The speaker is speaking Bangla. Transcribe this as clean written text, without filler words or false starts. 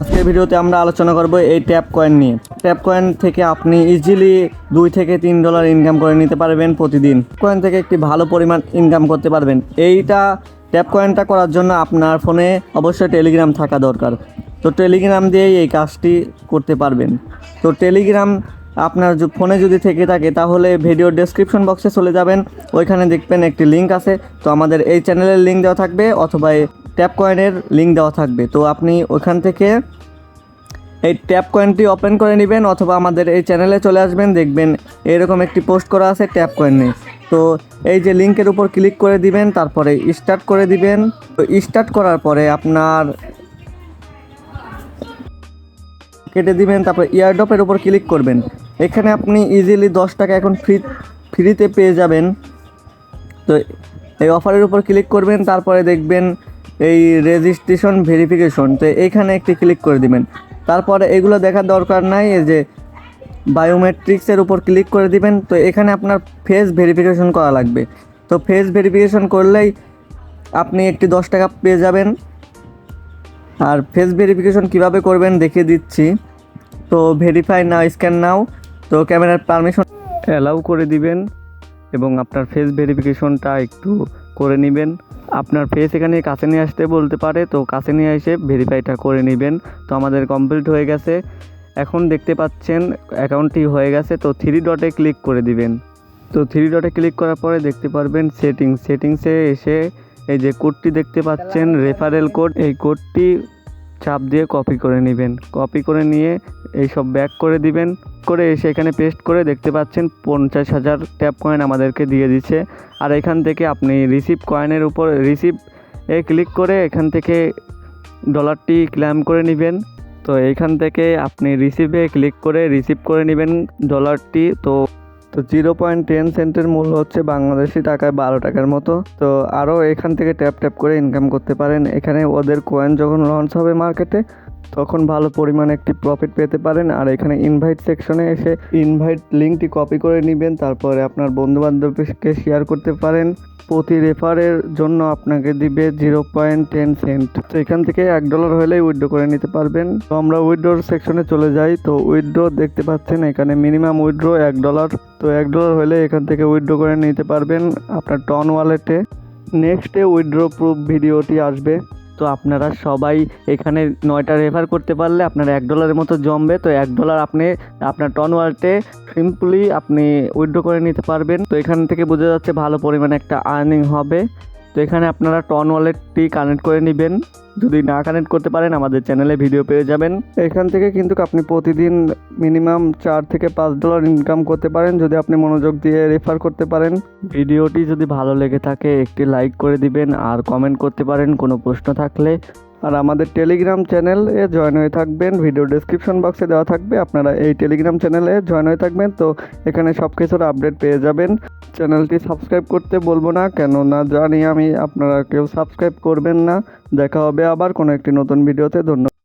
আজকের ভিডিওতে আমরা আলোচনা করব এই ট্যাপ কয়েন নিয়ে। ট্যাপ কয়েন থেকে আপনি ইজিলি $2 থেকে $3 ইনকাম করে নিতে পারবেন প্রতিদিন। কয়েন থেকে একটি ভালো পরিমাণ ইনকাম করতে পারবেন। এইটা ট্যাপ কয়েনটা করার জন্য আপনার ফোনে অবশ্যই টেলিগ্রাম থাকা দরকার। তো টেলিগ্রাম দিয়েই এই কাজটি করতে পারবেন। তো টেলিগ্রাম আপনার ফোনে যদি থেকে থাকে তাহলে ভিডিও ডেসক্রিপশন বক্সে চলে যাবেন, ওইখানে দেখবেন একটি লিঙ্ক আছে। তো আমাদের এই চ্যানেলের লিঙ্ক দেওয়া থাকবে অথবা ট্যাপ কয়েনের লিঙ্ক দেওয়া থাকবে। তো আপনি ওখান থেকে এই ট্যাপ কয়েনটি ওপেন করে নেবেন অথবা আমাদের এই চ্যানেলে চলে আসবেন, দেখবেন এরকম একটি পোস্ট করা আছে ট্যাপ কয়েন নিয়ে। তো এই যে লিঙ্কের উপর ক্লিক করে দিবেন, তারপরে স্টার্ট করে দিবেন। তো স্টার্ট করার পরে আপনার কেটে দিবেন, তারপর ইয়ারড্রপের উপর ক্লিক করবেন। এখানে আপনি ইজিলি $10 এখন ফ্রিতে পেয়ে যাবেন। তো এই অফারের উপর ক্লিক করবেন, তারপরে দেখবেন এই রেজিস্ট্রেশন ভেরিফিকেশন, তো এইখানে একটি ক্লিক করে দিবেন। তারপরে এগুলো দেখার দরকার নাই, এই যে বায়োমেট্রিক্সের উপর ক্লিক করে দিবেন। তো এখানে আপনার ফেস ভেরিফিকেশন করা লাগবে। তো ফেস ভেরিফিকেশন করলেই আপনি একটি $10 পেয়ে যাবেন। আর ফেস ভেরিফিকেশন কিভাবে করবেন দেখিয়ে দিচ্ছি। তো ভেরিফাই নাও, স্ক্যান নাও, তো ক্যামেরার পারমিশন অ্যালাউ করে দিবেন এবং আপনার ফেস ভেরিফিকেশনটা একটু করে নেবেন। আপনার ফেস এখানে কাছে নিয়ে আসতে বলতে পারে, তো কাছে নিয়ে এসে ভেরিফাইটা করে নেবেন। তো আমাদের কমপ্লিট হয়ে গেছে। এখন দেখতে পাচ্ছেন অ্যাকাউন্টটি হয়ে গেছে। তো 3 ডটে ক্লিক করে দিবেন। তো 3 ডটে ক্লিক করার পরে দেখতে পারবেন সেটিংসে এসে এই যে কোডটি দেখতে পাচ্ছেন রেফারেল কোড, এই কোডটি চাপ দিয়ে কপি করে নেবেন। কপি করে নিয়ে এইসব ব্যাক করে দিবেন, করে এসে এখানে পেস্ট করে দেখতে পাচ্ছেন 50,000 ট্যাপ কয়েন আমাদেরকে দিয়ে দিচ্ছে। আর এখান থেকে আপনি রিসিভ কয়েনের উপর রিসিভ ক্লিক করে এখান থেকে ডলারটি ক্লেম করে নেবেন। তো এইখান থেকে আপনি রিসিভে ক্লিক করে রিসিভ করে নেবেন ডলারটি। তো 0.10 সেন্টের মূল্য হচ্ছে বাংলাদেশি টাকায় 12 টাকার মতো। তো আরও এখান থেকে ট্যাপ করে ইনকাম করতে পারেন। এখানে ওদের কয়েন যখন লঞ্চ হবে মার্কেটে তখন ভালো পরিমাণে একটি প্রফিট পেতে পারেন। আর এখানে ইনভাইট সেকশনে এসে ইনভাইট লিঙ্কটি কপি করে নেবেন, তারপরে আপনার বন্ধুবান্ধবকে শেয়ার করতে পারেন। প্রতি রেফারের জন্য আপনাকে দিবে 0.10 সেন্ট। তো এখান থেকে $1 হলেই উইথড্র করে নিতে পারবেন। তো আমরা উইথড্র সেকশনে চলে যাই। তো উইথড্র দেখতে পাচ্ছেন এখানে মিনিমাম উইথড্র $1। তো $1 হলে এখান থেকে উইথড্র করে নিতে পারবেন আপনার টন ওয়ালেটে। নেক্সটে উইথড্র প্রুফ ভিডিওটি আসবে। তো আপনারা সবাই এখানে 9টা রেফার করতে পারলে আপনার $1 মতো জমবে। তো $1 আপনি আপনার টন ওয়ালেটে সিম্পলি আপনি উইথড্র করে নিতে পারবেন। তো এখান থেকে বোঝা যাচ্ছে ভালো পরিমাণে একটা আর্নিং হবে। তো এখানে আপনারা টন ওয়ালেটটি কানেক্ট করে নেবেন। যদি না কানেক্ট করতে পারেন আমাদের চ্যানেলে ভিডিও পেয়ে যাবেন। এখান থেকে কিন্তু আপনি প্রতিদিন মিনিমাম $4 থেকে $5 ইনকাম করতে পারেন যদি আপনি মনোযোগ দিয়ে রেফার করতে পারেন। ভিডিওটি যদি ভালো লেগে থাকে একটি লাইক করে দিবেন আর কমেন্ট করতে পারেন কোনো প্রশ্ন থাকলে। আর আমাদের টেলিগ্রাম চ্যানেলে জয়েন হয়ে থাকবেন, ভিডিও ডেসক্রিপশন বক্সে দেওয়া থাকবে, আপনারা এই টেলিগ্রাম চ্যানেলে জয়েন হয়ে থাকবেন। তো এখানে সব কিছুর আপডেট পেয়ে যাবেন। চ্যানেলটি সাবস্ক্রাইব করতে বলবো না, কেননা জানি আমি আপনারা কেউ সাবস্ক্রাইব করবেন না। দেখা হবে আবার কোনো একটি নতুন ভিডিওতে। ধন্যবাদ।